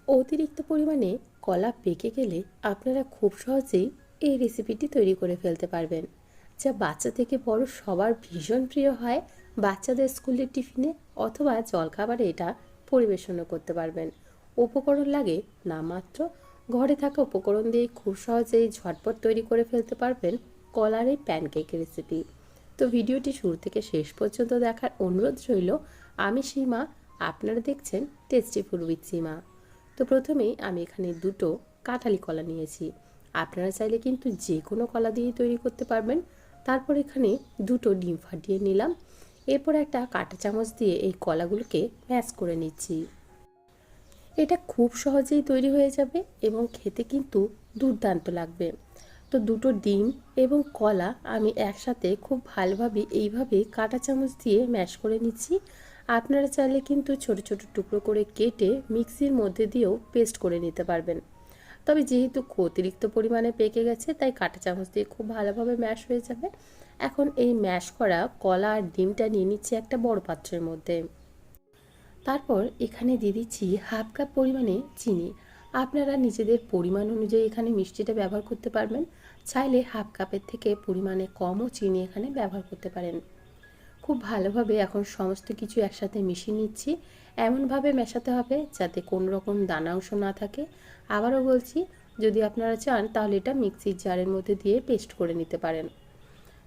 অতিরিক্ত পরিমাণে কলা পেকে গেলে আপনারা খুব সহজেই এই রেসিপিটি তৈরি করে ফেলতে পারবেন, যা বাচ্চা থেকে বড় সবার ভীষণ প্রিয় হয়। বাচ্চাদের স্কুলের টিফিনে অথবা জলখাবারে এটা পরিবেশনও করতে পারবেন। উপকরণ লাগে নামাত্র। ঘরে থাকা উপকরণ দিয়ে খুব সহজেই ঝটপট তৈরি করে ফেলতে পারবেন কলার এই প্যানকেক রেসিপি। তো ভিডিওটি শুরু থেকে শেষ পর্যন্ত দেখার অনুরোধ রইল। আমি সীমা, আপনারা দেখছেন টেস্টি ফুড উইথ সীমা। তো প্রথমেই আমি এখানে দুটো কাঁঠালি কলা নিয়েছি। আপনারা চাইলে কিন্তু যে কোনো কলা দিয়েই তৈরি করতে পারবেন। তারপর এখানে দুটো ডিম ফাটিয়ে নিলাম। এরপর একটা কাঁটা চামচ দিয়ে এই কলাগুলোকে ম্যাশ করে নিচ্ছি। এটা খুব সহজেই তৈরি হয়ে যাবে এবং খেতে কিন্তু দুর্দান্ত লাগবে। তো দুটো ডিম এবং কলা আমি একসাথে খুব ভালোভাবে এইভাবে কাঁটা চামচ দিয়ে ম্যাশ করে নিচ্ছি। আপনারা চাইলে কিন্তু ছোট ছোট টুকরো করে কেটে মিক্সির মধ্যে দিয়েও পেস্ট করে নিতে পারবেন। তবে যেহেতু অতিরিক্ত পরিমাণে পেকে গেছে, তাই কাঁটা চামচ দিয়ে খুব ভালোভাবে ম্যাশ হয়ে যাবে। এখন এই ম্যাশ করা কলা আর ডিমটা নিয়ে নিচ্ছি একটা বড় পাত্রের মধ্যে। তারপর এখানে দিয়ে দিচ্ছি হাফ কাপ পরিমাণে চিনি। আপনারা নিজেদের পরিমাণ অনুযায়ী এখানে মিষ্টিটা ব্যবহার করতে পারবেন। চাইলে হাফ কাপের থেকে পরিমাণে কমও চিনি এখানে ব্যবহার করতে পারেন। খুব ভালোভাবে এখন সমস্ত কিছু একসাথে মিশিয়ে নিচ্ছি। এমনভাবে মেশাতে হবে যাতে কোনো রকম দানা অংশ না থাকে। আবারও বলছি, যদি আপনারা চান তাহলে এটা মিক্সির জারের মধ্যে দিয়ে পেস্ট করে নিতে পারেন।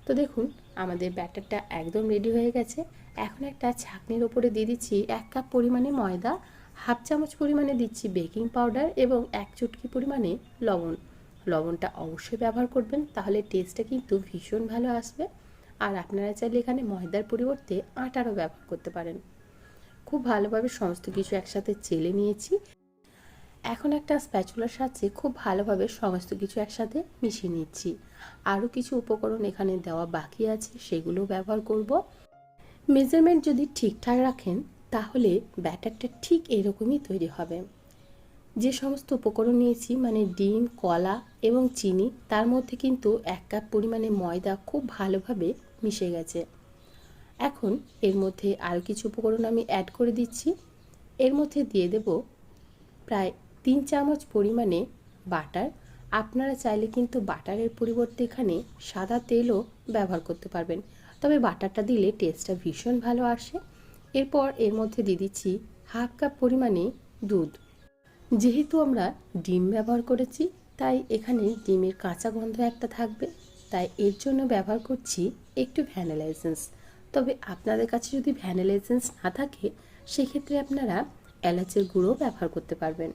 তো দেখুন, আমাদের ব্যাটারটা একদম রেডি হয়ে গেছে। এখন একটা ছাঁকনির ওপরে দিয়ে দিচ্ছি 1 কাপ পরিমাণে ময়দা, হাফ চামচ পরিমাণে দিচ্ছি বেকিং পাউডার এবং 1 চুটকি পরিমাণে লবণ। লবণটা অবশ্যই ব্যবহার করবেন, তাহলে টেস্টটা কিন্তু ভীষণ ভালো আসবে। আর আপনারা চাইলে এখানে ময়দার পরিবর্তে আটারও ব্যবহার করতে পারেন। খুব ভালোভাবে সমস্ত কিছু একসাথে চেলে নিয়েছি। এখন একটা স্প্যাচুলার সাহায্যে খুব ভালোভাবে সমস্ত কিছু একসাথে মিশিয়ে নিচ্ছি। আরও কিছু উপকরণ এখানে দেওয়া বাকি আছে, সেগুলো ব্যবহার করব। মেজারমেন্ট যদি ঠিকঠাক রাখেন তাহলে ব্যাটারটা ঠিক এরকমই তৈরি হবে। যে সমস্ত উপকরণ নিয়েছি মানে ডিম, কলা এবং চিনি, তার মধ্যে কিন্তু 1 কাপ পরিমাণে ময়দা খুব ভালোভাবে মিশে গেছে। এখন এর মধ্যে আরও কিছু উপকরণ আমি অ্যাড করে দিচ্ছি। এর মধ্যে দিয়ে দেব প্রায় 3 চামচ পরিমাণে বাটার। আপনারা চাইলে কিন্তু বাটারের পরিবর্তে এখানে সাদা তেলও ব্যবহার করতে পারবেন, তবে বাটারটা দিলে টেস্টটা ভীষণ ভালো আসে। এরপর এর মধ্যে দিয়ে দিচ্ছি হাফ কাপ পরিমাণে দুধ। যেহেতু আমরা ডিম ব্যবহার করেছি, তাই এখানে ডিমের কাঁচা গন্ধ একটা থাকবে, তাই এর জন্য ব্যবহার করছি একটু ভ্যানিলা এসেন্স। তবে আপনাদের কাছে যদি ভ্যানিলা এসেন্স না থাকে, সেক্ষেত্রে আপনারা এলাচের গুঁড়ো ব্যবহার করতে পারবেন।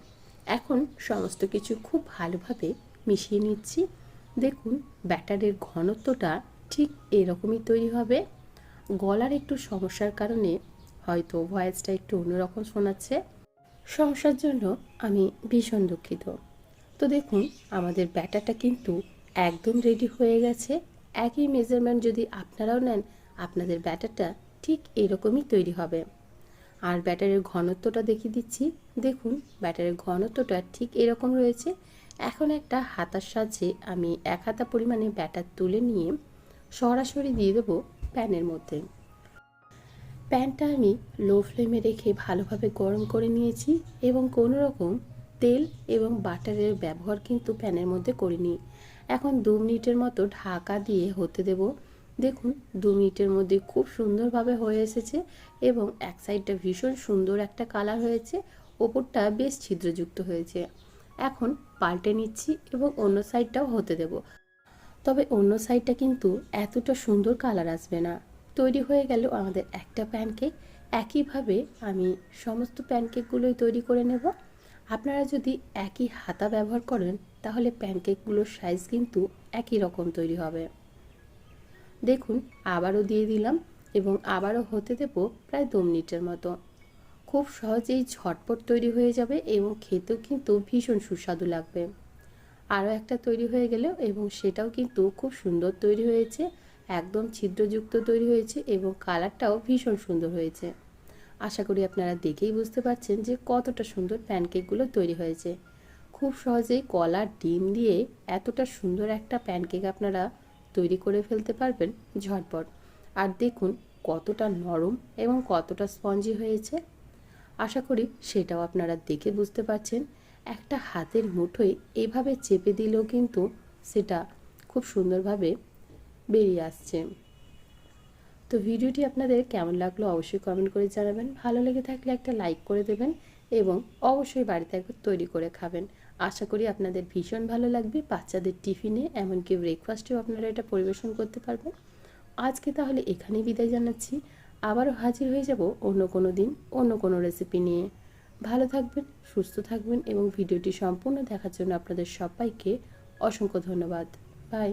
এখন সমস্ত কিছু খুব ভালোভাবে মিশিয়ে নিচ্ছি। দেখুন, ব্যাটারের ঘনত্বটা ঠিক এরকমই তৈরি হবে। গলার একটু সমস্যার কারণে হয়তো ভয়েসটা একটু অন্যরকম শোনাচ্ছে। সমস্যার জন্য আমি ভীষণ দুঃখিত। তো দেখুন, আমাদের ব্যাটারটা কিন্তু একদম রেডি হয়ে গেছে। একই মেজারমেন্ট যদি আপনারাও নেন, আপনাদের ব্যাটারটা ঠিক এরকমই তৈরি হবে। আর ব্যাটারের ঘনত্বটা দেখিয়ে দিচ্ছি। দেখুন, ব্যাটারের ঘনত্বটা ঠিক এরকম রয়েছে। এখন একটা হাতার সাহায্যে আমি 1 হাতা পরিমাণে ব্যাটার তুলে নিয়ে সরাসরি দিয়ে দেবো প্যানের মধ্যে। প্যানটা আমি লো ফ্লেমে রেখে ভালোভাবে গরম করে নিয়েছি এবং কোনো রকম তেল এবং বাটারের ব্যবহার কিন্তু প্যানের মধ্যে করিনি। এখন 2 মিনিটের মতো ঢাকা দিয়ে হতে দেব। দেখুন, 2 মিনিটের মধ্যে খুব সুন্দরভাবে হয়ে এসেছে এবং এক সাইডটা ভীষণ সুন্দর একটা কালার হয়েছে, ওপরটা বেশ ছিদ্রযুক্ত হয়েছে। এখন পাল্টে নিচ্ছি এবং অন্য সাইডটাও হতে দেব। তবে অন্য সাইডটা কিন্তু এতটা সুন্দর কালার আসবে না। তৈরি হয়ে গেল আমাদের একটা প্যানকেক। একইভাবে আমি সমস্ত প্যানকেকগুলোই তৈরি করে নেব। আপনারা যদি একই হাতা ব্যবহার করেন তাহলে প্যানকেকগুলোর সাইজ কিন্তু একই রকম তৈরি হবে। দেখুন, আবারও দিয়ে দিলাম এবং আবারও হতে দেব প্রায় 2 মিনিটের মতো। খুব সহজেই ঝটপট তৈরি হয়ে যাবে এবং খেতেও কিন্তু ভীষণ সুস্বাদু লাগবে। আরও একটা তৈরি হয়ে গেল এবং সেটাও কিন্তু খুব সুন্দর তৈরি হয়েছে, একদম ছিদ্রযুক্ত তৈরি হয়েছে এবং কালারটাও ভীষণ সুন্দর হয়েছে। আশা করি আপনারা দেখেই বুঝতে পারছেন যে কতটা সুন্দর প্যানকেকগুলো তৈরি হয়েছে। খুব সহজেই কলা ডিম দিয়ে এতটা সুন্দর একটা প্যানকেক আপনারা তৈরি করে ফেলতে পারবেন ঝটপট। আর দেখুন কতটা নরম এবং কতটা স্পঞ্জি হয়েছে। আশা করি সেটাও আপনারা দেখে বুঝতে পারছেন। একটা হাতের মুঠোয় এভাবে চেপে দিলেও কিন্তু সেটা খুব সুন্দরভাবে বেরিয়ে আসছে। তো ভিডিওটি আপনাদের কেমন লাগলো অবশ্যই কমেন্ট করে জানাবেন। ভালো লেগে থাকলে একটা লাইক করে দেবেন এবং অবশ্যই বাড়িতে একবার তৈরি করে খাবেন। আশা করি আপনাদের ভীষণ ভালো লাগবে। বাচ্চাদের টিফিনে এমনকি ব্রেকফাস্টেও আপনারা এটা পরিবেশন করতে পারবেন। আজকে তাহলে এখানেই বিদায় জানাচ্ছি। আবারও হাজির হয়ে যাব অন্য কোনো দিন অন্য কোনো রেসিপি নিয়ে। ভালো থাকবেন, সুস্থ থাকবেন এবং ভিডিওটি সম্পূর্ণ দেখার জন্য আপনাদের সবাইকে অসংখ্য ধন্যবাদ। বাই।